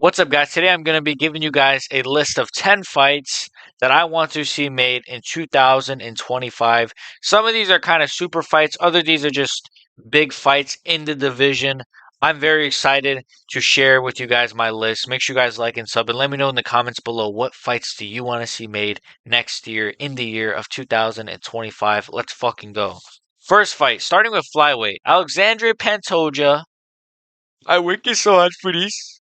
What's up, guys? Today I'm going to be giving you guys a list of 10 fights that I want to see made in 2025. Some of these are kind of super fights, other these are just big fights in the division. I'm very excited to share with you guys my list. Make sure you guys like and sub and let me know in the comments below what fights do you want to see made next year in the year of 2025. Let's fucking go. First fight, starting with flyweight. Alexandre Pantoja. I wicked so hard for this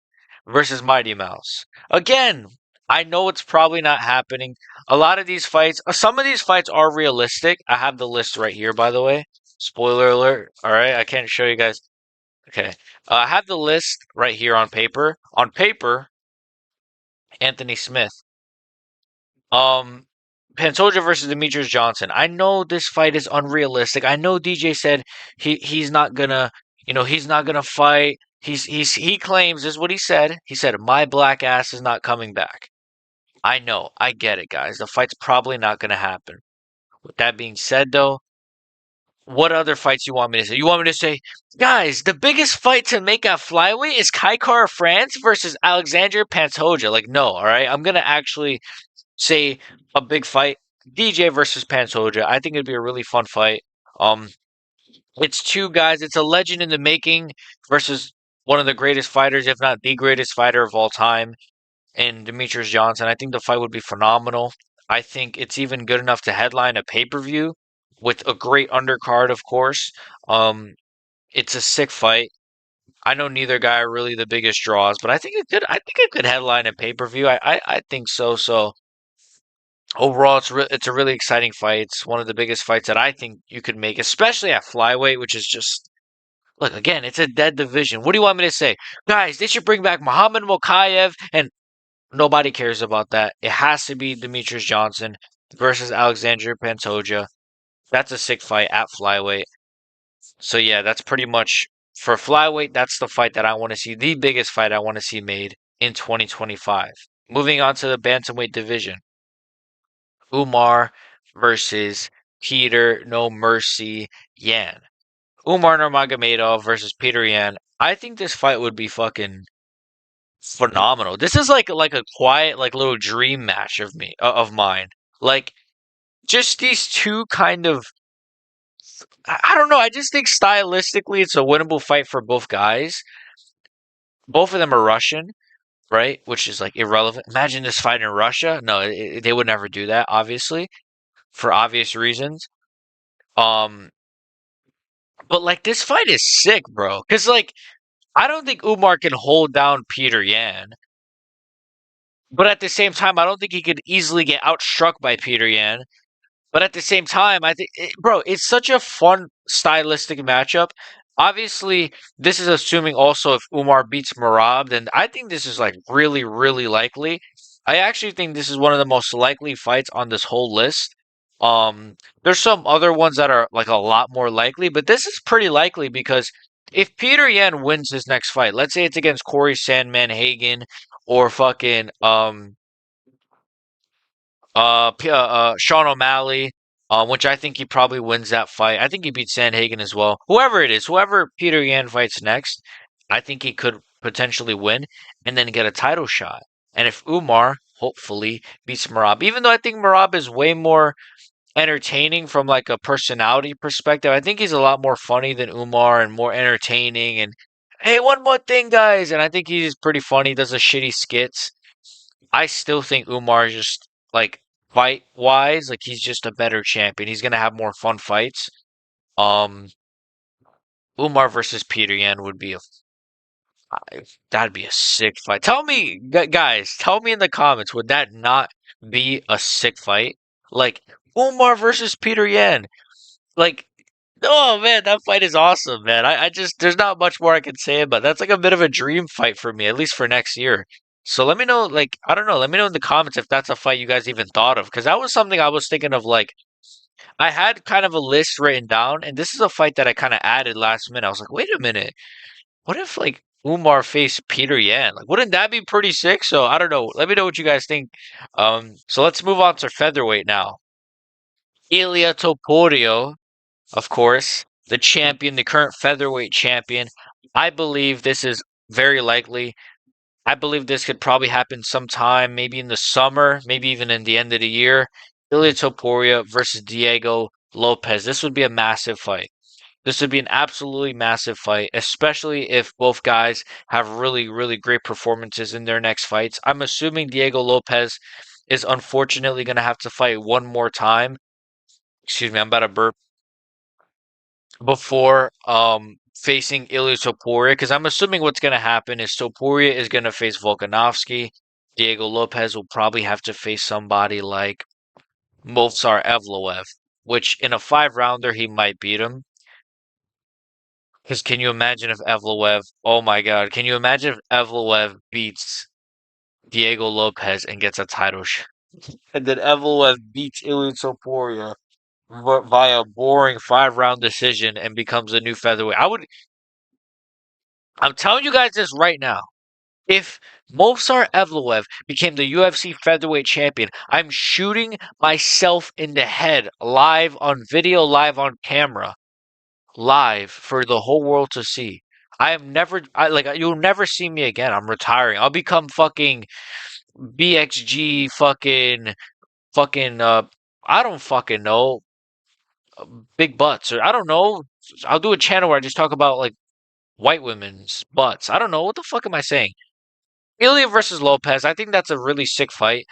versus Mighty Mouse. Again, I know it's probably not happening. A lot of these fights, some of these fights are realistic. I have the list right here, by the way. Spoiler alert. All right, I can't show you guys. Okay. I have the list right here on paper. On paper, Anthony Smith. Um, Pantoja versus Demetrius Johnson. I know this fight is unrealistic. I know DJ said he's not gonna, he's not gonna fight. He claims, this is what he said. He said my black ass is not coming back. I know, I get it, guys. The fight's probably not gonna happen. With that being said, though, what other fights you want me to say? You want me to say, guys, the biggest fight to make at flyweight is Kai Kara France versus Alexander Pantoja. Like, no, all right. I'm gonna actually say a big fight, DJ versus Pantoja. I think it'd be a really fun fight. Um, it's two guys. It's a legend in the making versus one of the greatest fighters, if not the greatest fighter of all time, in Demetrius Johnson. I think the fight would be phenomenal. I think it's even good enough to headline a pay-per-view with a great undercard, of course. Um, it's a sick fight. I know neither guy are really the biggest draws, but I think it could. I think it could headline a pay-per-view. I think so. So overall, it's a really exciting fight. It's one of the biggest fights that I think you could make, especially at flyweight, which is just look again. It's a dead division. What do you want me to say, guys? They should bring back Muhammad Mokaev, and nobody cares about that. It has to be Demetrius Johnson versus Alexander Pantoja. That's a sick fight at flyweight. So yeah, that's pretty much for flyweight. That's the fight that I want to see. The biggest fight I want to see made in 2025. Moving on to the bantamweight division. Umar versus Peter No Mercy Yan. Umar Nurmagomedov versus Peter Yan. I think this fight would be fucking phenomenal. This is like a quiet like little dream match of me of mine. Like just these two kind of I don't know, I just think stylistically it's a winnable fight for both guys. Both of them are Russian, right? Which is like irrelevant. Imagine this fight in Russia. No, they would never do that, obviously, for obvious reasons. Um, but like this fight is sick, bro. Cause like I don't think Umar can hold down Peter Yan, but at the same time, I don't think he could easily get outstruck by Peter Yan. But at the same time, I think, bro, it's such a fun stylistic matchup. Obviously, this is assuming also if Umar beats Marab, then I think this is like really, really likely. I actually think this is one of the most likely fights on this whole list. There's some other ones that are like a lot more likely, but this is pretty likely because if Peter Yan wins his next fight, let's say it's against Corey Sandman Hagen or fucking Sean O'Malley, which I think he probably wins that fight. I think he beats Sandhagen as well. Whoever it is, whoever Peter Yan fights next, I think he could potentially win and then get a title shot. And if Umar hopefully beats Marab, even though I think Marab is way more entertaining from like a personality perspective, I think he's a lot more funny than Umar and more entertaining. And hey, one more thing, guys, and I think he's pretty funny. Does a shitty skits. I still think Umar is just like fight wise, like he's just a better champion. He's gonna have more fun fights. Um, Umar versus Peter Yan would be that'd be a sick fight. Tell me, guys, tell me in the comments, would that not be a sick fight? Like Umar versus Peter Yan. Like, oh man, that fight is awesome, man. I just there's not much more I can say about it. That's like a bit of a dream fight for me, at least for next year. So let me know, like, I don't know, let me know in the comments if that's a fight you guys even thought of, because that was something I was thinking of. Like, I had kind of a list written down, and this is a fight that I kind of added last minute. I was like, wait a minute, what if like Umar faced Peter Yan? Like, wouldn't that be pretty sick? So I don't know. Let me know what you guys think. So let's move on to featherweight now. Ilia Topuria, of course, the champion, the current featherweight champion. I believe this is very likely. I believe this could probably happen sometime, maybe in the summer, maybe even in the end of the year. Ilia Topuria versus Diego Lopez. This would be a massive fight. This would be an absolutely massive fight, especially if both guys have really, really great performances in their next fights. I'm assuming Diego Lopez is unfortunately going to have to fight one more time. Excuse me, I'm about to burp before facing Ilia Topuria because I'm assuming what's going to happen is Topuria is going to face Volkanovski. Diego Lopez will probably have to face somebody like Movsar Evloev, which in a 5 rounder he might beat him. Because can you imagine if Evloev, oh my God, can you imagine if Evloev beats Diego Lopez and gets a title shot? And then Evloev beats Ilia Topuria via a boring 5 round decision and becomes a new featherweight. I'm telling you guys this right now. If Movsar Evloev became the UFC featherweight champion, I'm shooting myself in the head live on video, live on camera, live for the whole world to see. You'll never see me again. I'm retiring. I'll become fucking BXG fucking I don't fucking know, big butts or I don't know. I'll do a channel where I just talk about like white women's butts. I don't know what the fuck am I saying. Ilya versus Lopez. I think that's a really sick fight.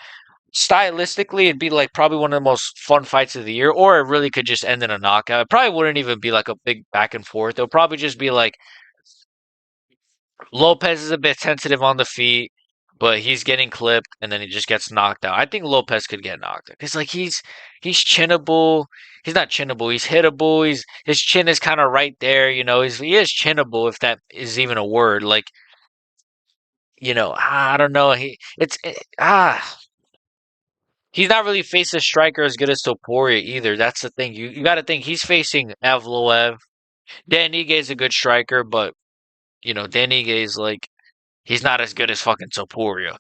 Stylistically, it'd be like probably one of the most fun fights of the year, or it really could just end in a knockout. It probably wouldn't even be like a big back and forth. It'll probably just be like Lopez is a bit sensitive on the feet, but he's getting clipped and then he just gets knocked out. I think Lopez could get knocked out. It's like he's chinnable. He's not chinnable. He's hittable. His chin is kind of right there. He is chinnable if that is even a word. Like I don't know. He's not really faced a striker as good as Topuria either. That's the thing. You got to think he's facing Evloev. Dan Ige is a good striker, but Dan Ige is like he's not as good as fucking Topuria,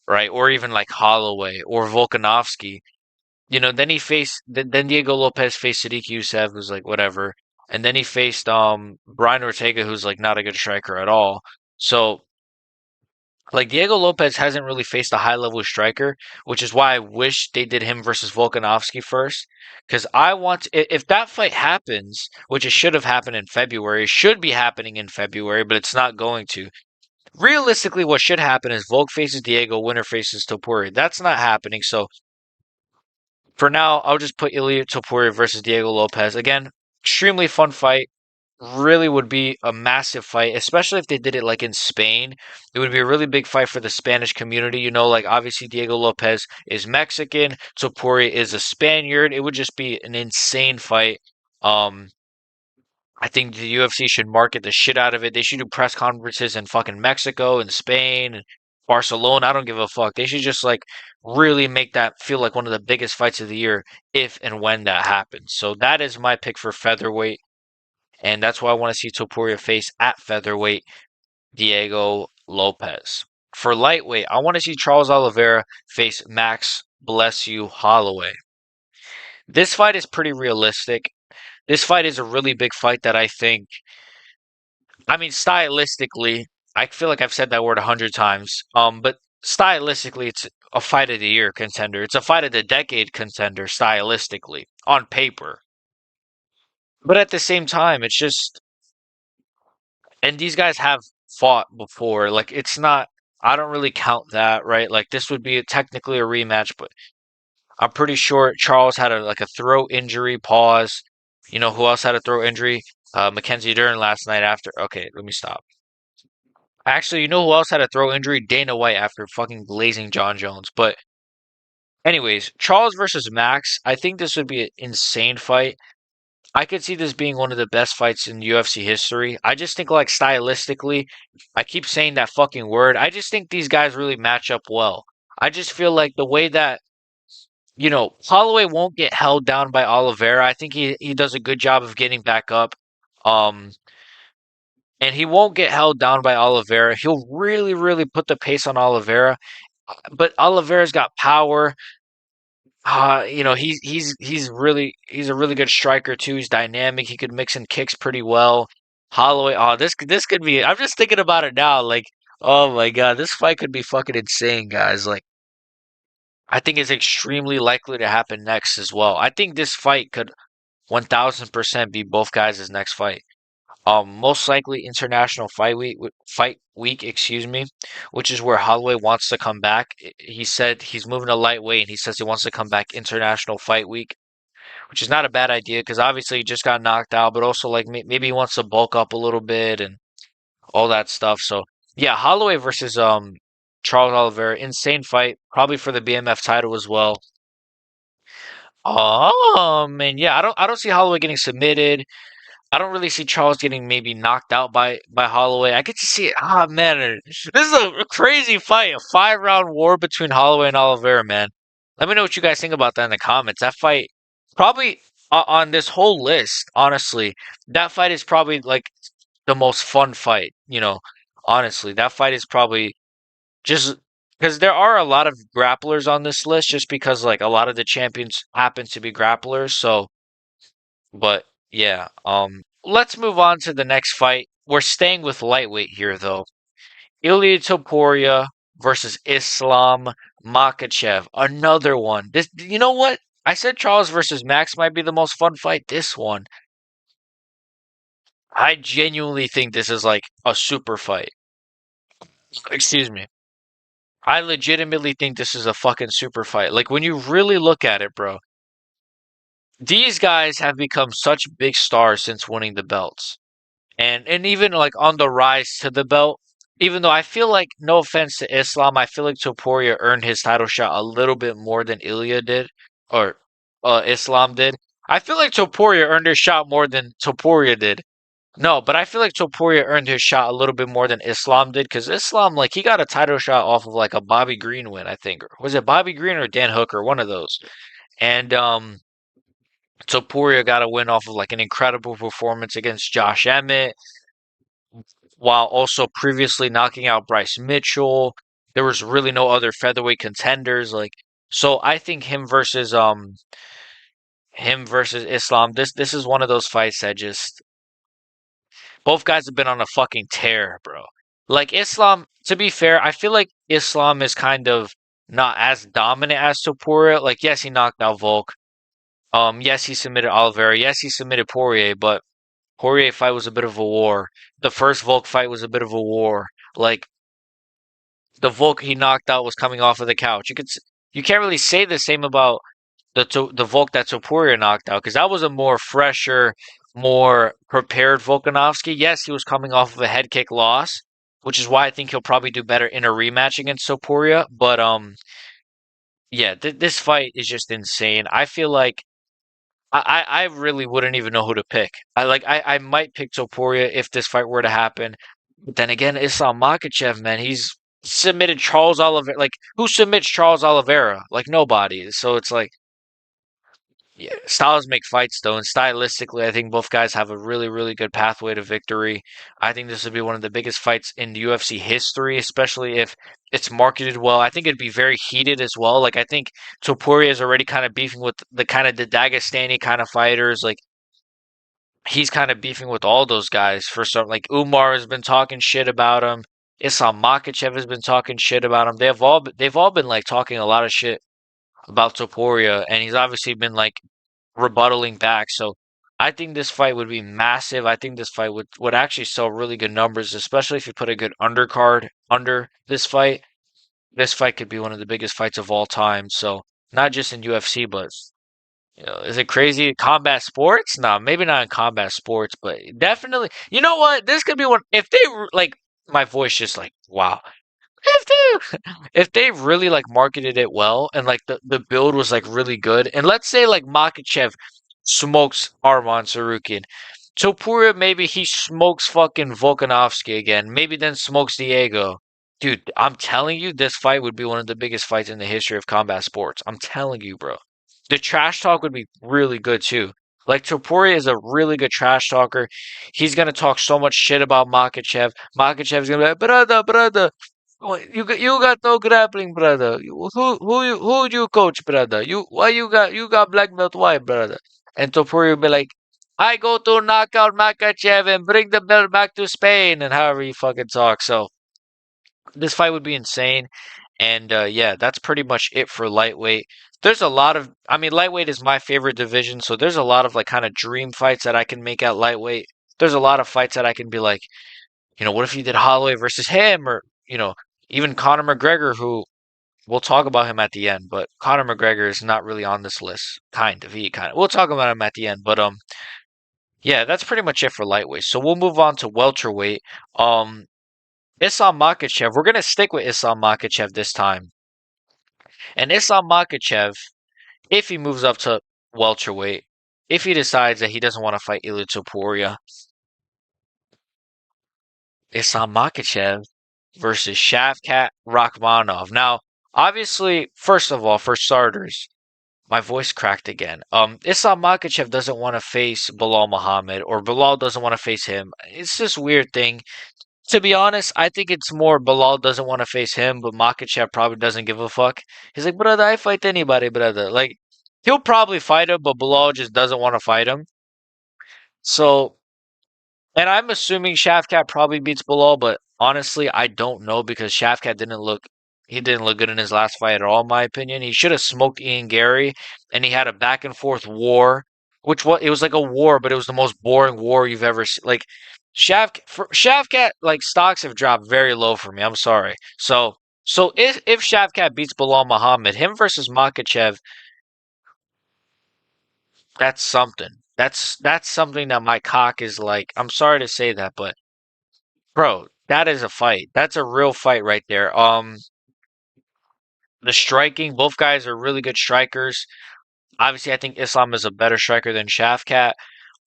right? Or even like Holloway or Volkanovski. Then then Diego Lopez faced Sadiq Youssef, who's like whatever, and then he faced Brian Ortega, who's like not a good striker at all. So like Diego Lopez hasn't really faced a high level striker, which is why I wish they did him versus Volkanovski first. Because if that fight happens, which it should have happened in February, should be happening in February, but it's not going to. Realistically, what should happen is Volk faces Diego, winner faces Topuria. That's not happening. So for now, I'll just put Ilia Topuria versus Diego Lopez. Again, extremely fun fight. Really would be a massive fight, especially if they did it like in Spain. It would be a really big fight for the Spanish community. Like obviously Diego Lopez is Mexican, Topuria is a Spaniard. It would just be an insane fight. Um, I think the UFC should market the shit out of it. They should do press conferences in fucking Mexico and Spain and Barcelona. I don't give a fuck. They should just like really make that feel like one of the biggest fights of the year if and when that happens. So that is my pick for featherweight. And that's why I want to see Topuria face at featherweight Diego Lopez. For lightweight, I want to see Charles Oliveira face Max Bless You Holloway. This fight is pretty realistic. This fight is a really big fight that I mean, stylistically, I feel like I've said that word 100 times. But stylistically, it's a fight of the year contender. It's a fight of the decade contender stylistically on paper. But at the same time, it's just, and these guys have fought before. Like, it's not, I don't really count that, right? Like, this would be technically a rematch, but I'm pretty sure Charles had a throat injury. Pause. You know who else had a throat injury? Mackenzie Dern last night after. Okay, let me stop. Actually, you know who else had a throat injury? Dana White after fucking glazing John Jones. But anyways, Charles versus Max. I think this would be an insane fight. I could see this being one of the best fights in UFC history. I just think like stylistically, I keep saying that fucking word. I just think these guys really match up well. I just feel like the way that Holloway won't get held down by Oliveira. I think he does a good job of getting back up. Um, and he won't get held down by Oliveira. He'll really, really put the pace on Oliveira. But Oliveira's got power. He's a really good striker too. He's dynamic. He could mix in kicks pretty well. Holloway, this could be. I'm just thinking about it now. Like Oh my god, this fight could be fucking insane, guys. Like, I think it's extremely likely to happen next as well. I think this fight could 1000% be both guys' next fight. Most likely International Fight Week, excuse me, which is where Holloway wants to come back. He said he's moving to lightweight, and he says he wants to come back International Fight Week, which is not a bad idea because obviously he just got knocked out, but also like maybe he wants to bulk up a little bit and all that stuff. So yeah, Holloway versus Charles Oliveira, insane fight, probably for the BMF title as well. And yeah, I don't see Holloway getting submitted. I don't really see Charles getting maybe knocked out by Holloway. I get to see it. Ah, man, this is a crazy fight, a 5 round war between Holloway and Oliveira, man. Let me know what you guys think about that in the comments. That fight, probably on this whole list, honestly, that fight is probably like the most fun fight. Honestly, that fight is probably just because there are a lot of grapplers on this list, just because like a lot of the champions happen to be grapplers. So, but yeah, let's move on to the next fight. We're staying with lightweight here, though. Ilya Topuria versus Islam Makhachev. Another one. This, you know what? I said Charles versus Max might be the most fun fight. This one, I genuinely think this is like a super fight. Excuse me. I legitimately think this is a fucking super fight. Like when you really look at it, bro, these guys have become such big stars since winning the belts. And even like on the rise to the belt, even though I feel like, no offense to Islam, I feel like Topuria earned his title shot a little bit more than Ilya did, or Islam did. I feel like Topuria earned his shot more than Topuria did. No, but I feel like Topuria earned his shot a little bit more than Islam did, because Islam, like, he got a title shot off of like a Bobby Green win, I think. Was it Bobby Green or Dan Hooker? One of those. And Topuria got a win off of like an incredible performance against Josh Emmett, while also previously knocking out Bryce Mitchell. There was really no other featherweight contenders. Like, so I think him versus Islam. This is one of those fights that just, both guys have been on a fucking tear, bro. Like Islam, to be fair, I feel like Islam is kind of not as dominant as Topuria. Like, yes, he knocked out Volk. Yes, he submitted Oliveira. Yes, he submitted Poirier, but Poirier fight was a bit of a war. The first Volk fight was a bit of a war. Like, the Volk he knocked out was coming off of the couch. You can't really say the same about the Volk that Topuria knocked out, because that was a more fresher, more prepared Volkanovski. Yes, he was coming off of a head kick loss, which is why I think he'll probably do better in a rematch against Topuria. But yeah, this fight is just insane. I feel like I really wouldn't even know who to pick. I might pick Topuria if this fight were to happen. But then again, Islam Makhachev, man, he's submitted Charles Oliveira. Like, who submits Charles Oliveira? Like, nobody. So it's like, yeah, styles make fights, though, and stylistically, I think both guys have a really, really good pathway to victory. I think this would be one of the biggest fights in UFC history, especially if it's marketed well. I think it'd be very heated as well. Like, I think Topuria is already kind of beefing with the kind of the Dagestani kind of fighters. Like, he's kind of beefing with all those guys for some. Like, Umar has been talking shit about him. Islam Makhachev has been talking shit about him. They've all been like talking a lot of shit about Topuria, and he's obviously been like rebuttaling back. So I think this fight would be massive. I think this fight would actually sell really good numbers, especially if you put a good undercard under this fight. This fight could be one of the biggest fights of all time. So not just in UFC, but is it crazy? Combat sports? No, maybe not in combat sports, but definitely. You know what? This could be one. If they like, my voice just like, wow. If they if they really like marketed it well, and like the build was like really good, and let's say like Makachev smokes Arman Sarukian, Topuria maybe he smokes fucking Volkanovski again, maybe then smokes Diego. Dude, I'm telling you, this fight would be one of the biggest fights in the history of combat sports. I'm telling you, bro. The trash talk would be really good too. Like, Topuria is a really good trash talker. He's gonna talk so much shit about Makachev. Makachev's gonna be like, brother, brother, you got no grappling, brother. Who you coach, brother? You got black belt, why, brother? And Topuria will be like, I go to knock out Makachev and bring the belt back to Spain, and however he fucking talks. So This fight would be insane. And yeah, that's pretty much it for lightweight. There's a lot of, I mean, lightweight is my favorite division, so there's a lot of like kind of dream fights that I can make at lightweight. There's a lot of fights that I can be like, what if you did Holloway versus him, or even Conor McGregor, who we'll talk about him at the end, but Conor McGregor is not really on this list. Kind of, he kind of. We'll talk about him at the end, but yeah, that's pretty much it for lightweight. So we'll move on to welterweight. Um, Islam Makhachev. We're gonna stick with Islam Makhachev this time. And Islam Makhachev, if he moves up to welterweight, if he decides that he doesn't want to fight Ilia Topuria, Islam Makhachev versus Shavkat Rakhmonov. Now, obviously, first of all, for starters, my voice cracked again. Islam Makhachev doesn't want to face Bilal Muhammad, or Bilal doesn't want to face him. It's this weird thing. To be honest, I think it's more Bilal doesn't want to face him, but Makhachev probably doesn't give a fuck. He's like, brother, I fight anybody, brother. Like, he'll probably fight him, but Bilal just doesn't want to fight him. So, and I'm assuming Shavkat probably beats Bilal, but honestly, I don't know because Shavkat didn't look good in his last fight at all, in my opinion. He should have smoked Ian Gary, and he had a back and forth war, it was like a war, but it was the most boring war you've ever seen. Like Shavkat, like stocks have dropped very low for me. I'm sorry. So if Shavkat beats Bilal Muhammad, him versus Makhachev, that's something. That's something that my cock is like. I'm sorry to say that, but bro, that is a fight. That's a real fight right there. The striking, both guys are really good strikers. Obviously, I think Islam is a better striker than Shavkat.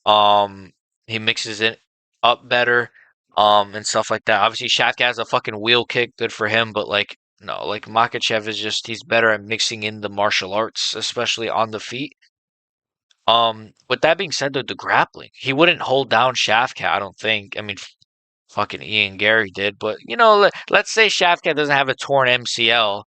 Um, he mixes it up better, and stuff like that. Obviously, Shavkat has a fucking wheel kick, good for him. But like, no, like Makhachev is just he's better at mixing in the martial arts, especially on the feet. With that being said, the grappling, he wouldn't hold down Shavkat, I don't think. I mean, fucking Ian Gary did, but let's say Shavkat doesn't have a torn MCL.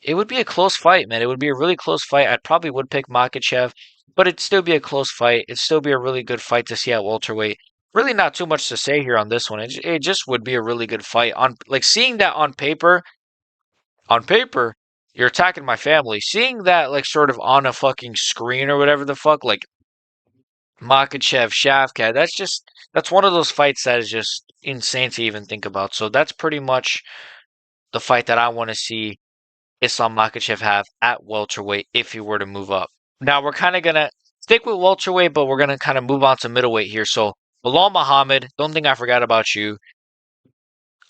It would be a close fight, man. It would be a really close fight. I probably would pick Makhachev, but it'd still be a close fight. It'd still be a really good fight to see at welterweight. Really, not too much to say here on this one. It just would be a really good fight. On like seeing that on paper, you're attacking my family. Seeing that like sort of on a fucking screen or whatever the fuck, like Makachev, Shavkat. That's one of those fights that is just insane to even think about. So that's pretty much the fight that I want to see Islam Makachev have at welterweight if he were to move up. Now we're kind of gonna stick with welterweight, but we're gonna kind of move on to middleweight here. So Bilal Muhammad, don't think I forgot about you.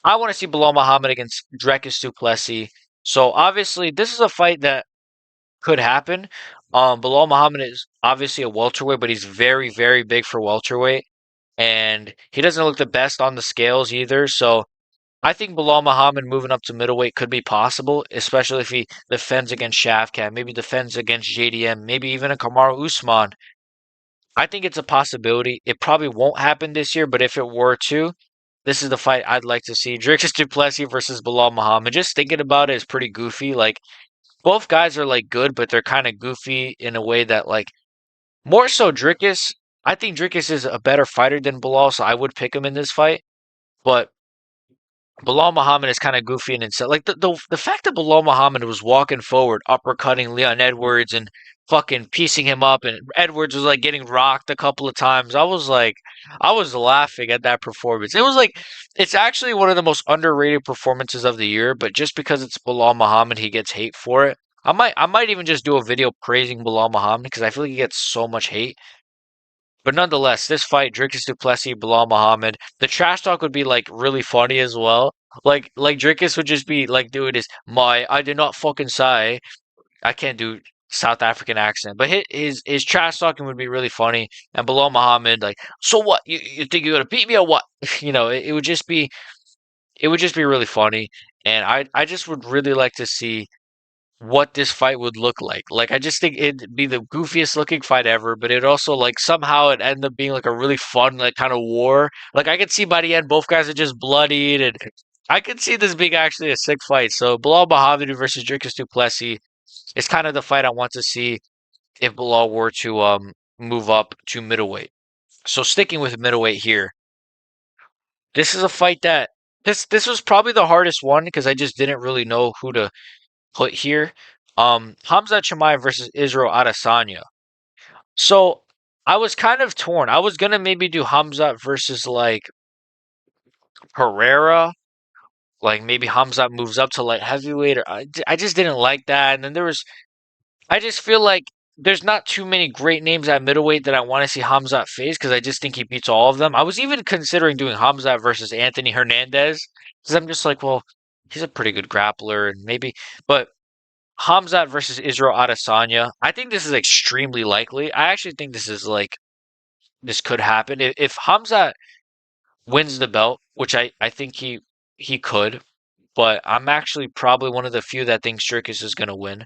I want to see Bilal Muhammad against Dricus du Plessis. So obviously this is a fight that could happen. Bilal Muhammad is obviously a welterweight, but he's very, very big for welterweight. And he doesn't look the best on the scales either. So I think Bilal Muhammad moving up to middleweight could be possible, especially if he defends against Shavkat, maybe defends against JDM, maybe even a Kamaru Usman. I think it's a possibility. It probably won't happen this year, but if it were to, this is the fight I'd like to see. Dricus du Plessis versus Bilal Muhammad. Just thinking about it is pretty goofy. Like both guys are like good, but they're kind of goofy in a way that like more so Dricus. I think Dricus is a better fighter than Bilal, so I would pick him in this fight. But Bilal Muhammad is kind of goofy and insane. Like the fact that Bilal Muhammad was walking forward, uppercutting Leon Edwards and fucking piecing him up, and Edwards was like getting rocked a couple of times. I was laughing at that performance. It was like, it's actually one of the most underrated performances of the year, but just because it's Bilal Muhammad, he gets hate for it. I might even just do a video praising Bilal Muhammad because I feel like he gets so much hate. But nonetheless, this fight, Dricus du Plessis, Bilal Muhammad, the trash talk would be like really funny as well. Like Dricus would just be like doing his my I did not fucking say. I can't do South African accent, but his trash talking would be really funny. And Bilal Muhammad, like, so what? You think you're gonna beat me or what? It would just be really funny. And I just would really like to see what this fight would look like. Like I just think it'd be the goofiest looking fight ever, but it also like somehow it end up being like a really fun like kind of war. Like I could see by the end both guys are just bloodied, and I could see this being actually a sick fight. So Bilal Muhammad versus Dricus du Plessis is kind of the fight I want to see if Bilal were to move up to middleweight. So sticking with middleweight here, this is a fight that this was probably the hardest one because I just didn't really know who to put here. Hamza Chimaev versus Israel Adesanya. So I was kind of torn. I was gonna maybe do Hamza versus like Pereira, like maybe Hamza moves up to light heavyweight, or I just didn't like that. And then I just feel like there's not too many great names at middleweight that I want to see Hamzat face because I just think he beats all of them. I was even considering doing Hamzat versus Anthony Hernandez because I'm just like, well, he's a pretty good grappler and maybe, but Hamzat versus Israel Adesanya, I think this is extremely likely. I actually think this is like this could happen if Hamzat wins the belt, which I think he could, but I'm actually probably one of the few that thinks Dricus is going to win.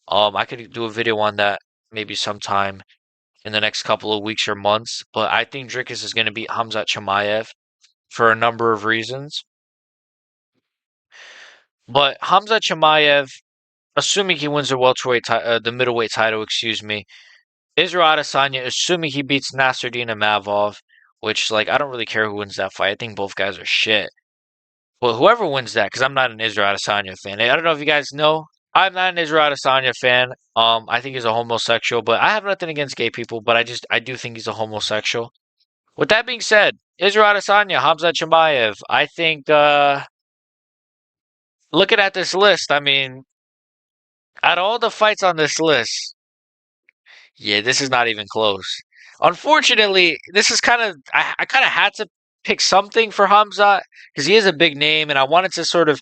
I could do a video on that maybe sometime in the next couple of weeks or months, but I think Dricus is going to beat Hamzat Chimaev for a number of reasons. But Hamzat Chimaev, assuming he wins the the middleweight title, excuse me, Israel Adesanya, assuming he beats Nasruddin Imavov, which like I don't really care who wins that fight. I think both guys are shit. Well, whoever wins that, because I'm not an Israel Adesanya fan. I don't know if you guys know. I'm not an Israel Adesanya fan. I think he's a homosexual, but I have nothing against gay people. But I do think he's a homosexual. With that being said, Israel Adesanya, Hamza Chimaev. I think looking at this list, I mean, out of all the fights on this list, yeah, this is not even close. Unfortunately, this is kind of I kind of had to pick something for Hamza because he is a big name, and I wanted to sort of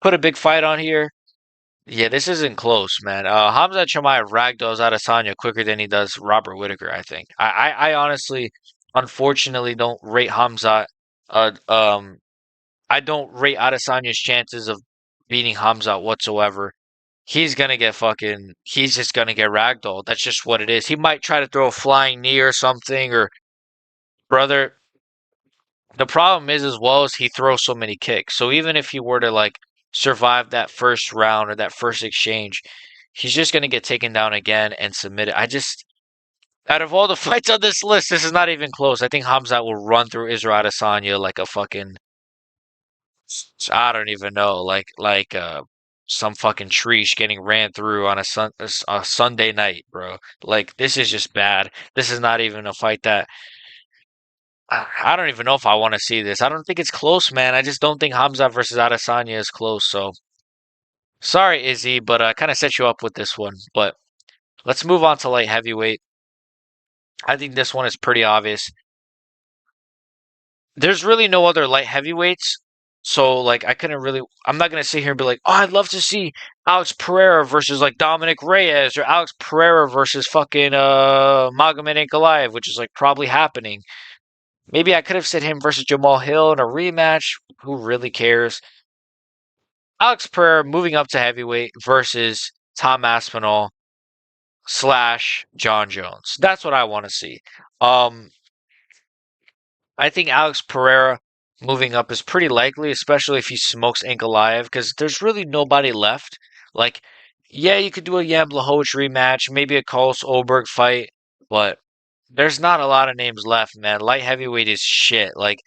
put a big fight on here. Yeah, this isn't close, man. Hamza Chimaev ragdolls Adesanya quicker than he does Robert Whitaker, I think. I honestly, unfortunately, don't rate Hamza. Uh, um, I don't rate Adesanya's chances of beating Hamza whatsoever. He's just gonna get ragdolled. That's just what it is. He might try to throw a flying knee or something, or brother. The problem is as well as he throws so many kicks. So even if he were to like survive that first round or that first exchange, he's just gonna get taken down again and submitted. Out of all the fights on this list, this is not even close. I think Hamzat will run through Israel Adesanya like a fucking I don't even know, some fucking tree getting ran through on a Sunday night, bro. Like this is just bad. This is not even a fight that I don't even know if I want to see this. I don't think it's close, man. I just don't think Hamza versus Adesanya is close. So sorry, Izzy, but I kind of set you up with this one. But let's move on to light heavyweight. I think this one is pretty obvious. There's really no other light heavyweights. So like I couldn't really I'm not gonna sit here and be like, oh, I'd love to see Alex Pereira versus like Dominic Reyes or Alex Pereira versus fucking Magomed Ankalaev, which is like probably happening. Maybe I could have said him versus Jamal Hill in a rematch. Who really cares? Alex Pereira moving up to heavyweight versus Tom Aspinall slash John Jones. That's what I want to see. Um, I think Alex Pereira moving up is pretty likely, especially if he smokes Ankalaev, because there's really nobody left. Like, yeah, you could do a Jan Blachowicz rematch, maybe a Carlos Oberg fight, but there's not a lot of names left, man. Light heavyweight is shit. Like,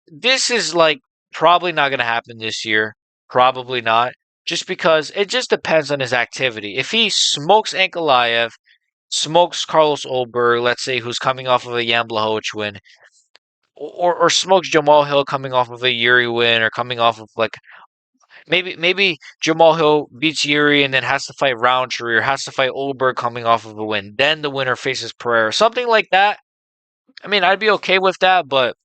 this is like probably not going to happen this year. Probably not. Just because it just depends on his activity. If he smokes Ankalaev, smokes Carlos Oberg, let's say, who's coming off of a Jan Blachowicz win, or smokes Jamal Hill coming off of a Yuri win, or coming off of like maybe Jamal Hill beats Yuri and then has to fight Roundtree or has to fight Oberg coming off of a win. Then the winner faces Pereira, something like that. I mean, I'd be okay with that, but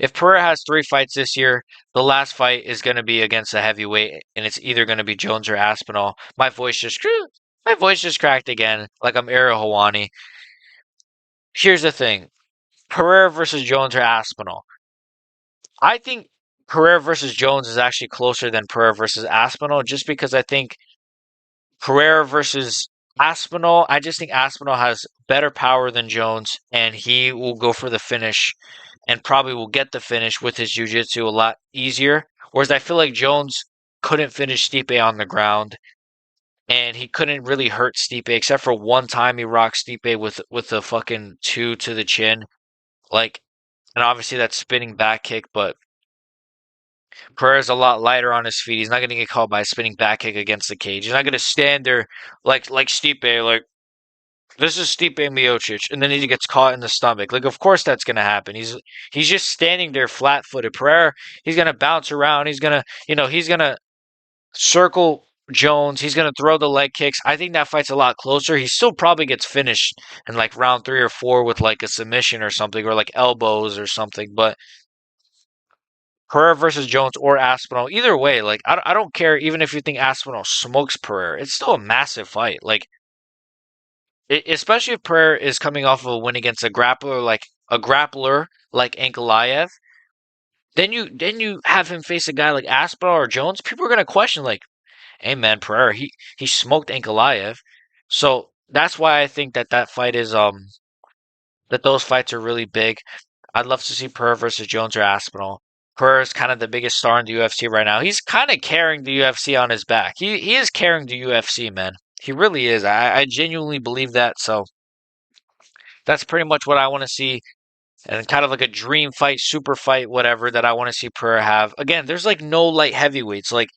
if Pereira has 3 fights this year, the last fight is going to be against a heavyweight, and it's either going to be Jones or Aspinall. My voice just cracked again, like I'm Ariel Hawani. Here's the thing: Pereira versus Jones or Aspinall. I think Pereira versus Jones is actually closer than Pereira versus Aspinall, just because I think Pereira versus Aspinall. I just think Aspinall has better power than Jones, and he will go for the finish and probably will get the finish with his jiu-jitsu a lot easier. Whereas I feel like Jones couldn't finish Stipe on the ground, and he couldn't really hurt Stipe except for one time he rocked Stipe with a fucking 2 to the chin. Like and obviously that spinning back kick, but Pereira's a lot lighter on his feet. He's not going to get caught by a spinning back kick against the cage. He's not going to stand there like Stipe, like this is Stipe Miocic, and then he gets caught in the stomach. Like, of course that's going to happen. He's just standing there flat-footed. Pereira, he's going to bounce around. He's going to, he's going to circle Jones. He's going to throw the leg kicks. I think that fight's a lot closer. He still probably gets finished in like round 3 or 4 with like a submission or something, or like elbows or something. But Pereira versus Jones or Aspinall, either way, like I don't care. Even if you think Aspinall smokes Pereira, it's still a massive fight. Like especially if Pereira is coming off of a win against a grappler like Ankalaev. Then you have him face a guy like Aspinall or Jones. People are gonna question like, hey man, Pereira, he smoked Ankalaev. So that's why I think that fight is that those fights are really big. I'd love to see Pereira versus Jones or Aspinall. Pereira is kind of the biggest star in the UFC right now. He's kind of carrying the UFC on his back. He is carrying the UFC, man. He really is. I genuinely believe that. So that's pretty much what I want to see. And kind of like a dream fight, super fight, whatever that I want to see Pereira have. Again, there's like no light heavyweights. Like,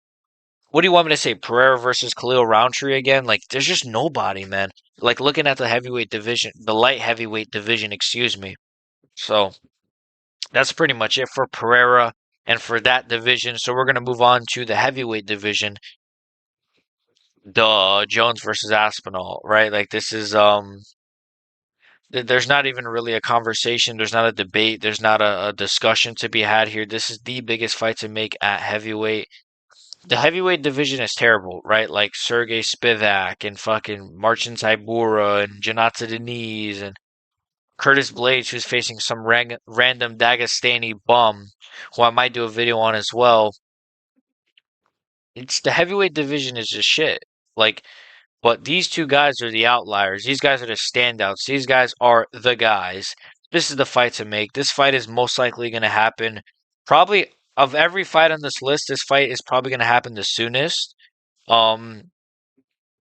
what do you want me to say? Pereira versus Khalil Roundtree again? Like, there's just nobody, man. Like, looking at the heavyweight division, the light heavyweight division, excuse me. So, that's pretty much it for Pereira and for that division. So, we're going to move on to the heavyweight division. The Jones versus Aspinall, right? Like, this is, there's not even really a conversation. There's not a debate. There's not a discussion to be had here. This is the biggest fight to make at heavyweight. The heavyweight division is terrible, right? Like Sergey Spivak and fucking Marcin Tybura and Janata Deniz and Curtis Blades, who's facing some random Dagestani bum, who I might do a video on as well. It's the heavyweight division is just shit. Like, but these two guys are the outliers. These guys are the standouts. These guys are the guys. This is the fight to make. This fight is most likely going to happen. Probably of every fight on this list, this fight is probably going to happen the soonest. Um,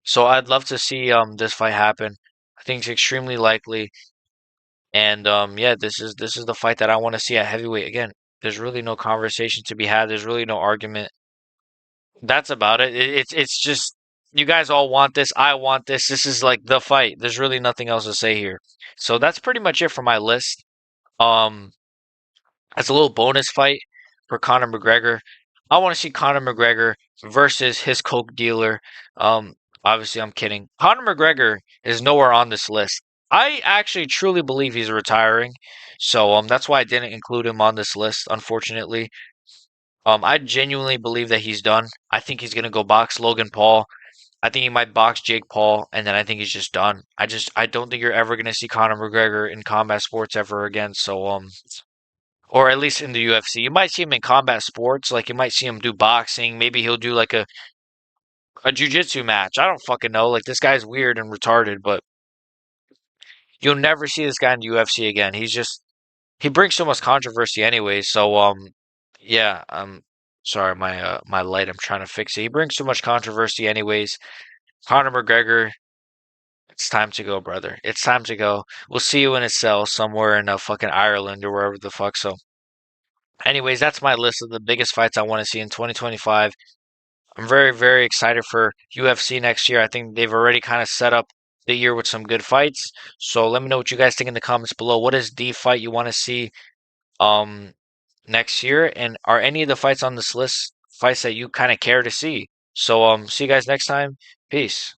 so I'd love to see this fight happen. I think it's extremely likely. And yeah, this is the fight that I want to see at heavyweight. Again, there's really no conversation to be had. There's really no argument. That's about it. It's just you guys all want this. I want this. This is like the fight. There's really nothing else to say here. So that's pretty much it for my list. Um, as a little bonus fight for Conor McGregor, I want to see Conor McGregor versus his coke dealer. Um, obviously I'm kidding. Conor McGregor is nowhere on this list. I actually truly believe he's retiring. So that's why I didn't include him on this list, unfortunately. I genuinely believe that he's done. I think he's gonna go box Logan Paul. I think he might box Jake Paul, and then I think he's just done. I don't think you're ever gonna see Conor McGregor in combat sports ever again. So or at least in the UFC, you might see him in combat sports. Like you might see him do boxing. Maybe he'll do like a jujitsu match. I don't fucking know. Like this guy's weird and retarded, but you'll never see this guy in the UFC again. He brings so much controversy anyway. So yeah, sorry, my light. I'm trying to fix it. He brings so much controversy anyways. Conor McGregor, it's time to go, brother. It's time to go. We'll see you in a cell somewhere in fucking Ireland or wherever the fuck. So, anyways, that's my list of the biggest fights I want to see in 2025. I'm very, very excited for UFC next year. I think they've already kind of set up the year with some good fights. So let me know what you guys think in the comments below. What is the fight you want to see um next year? And are any of the fights on this list fights that you kind of care to see? So see you guys next time. Peace.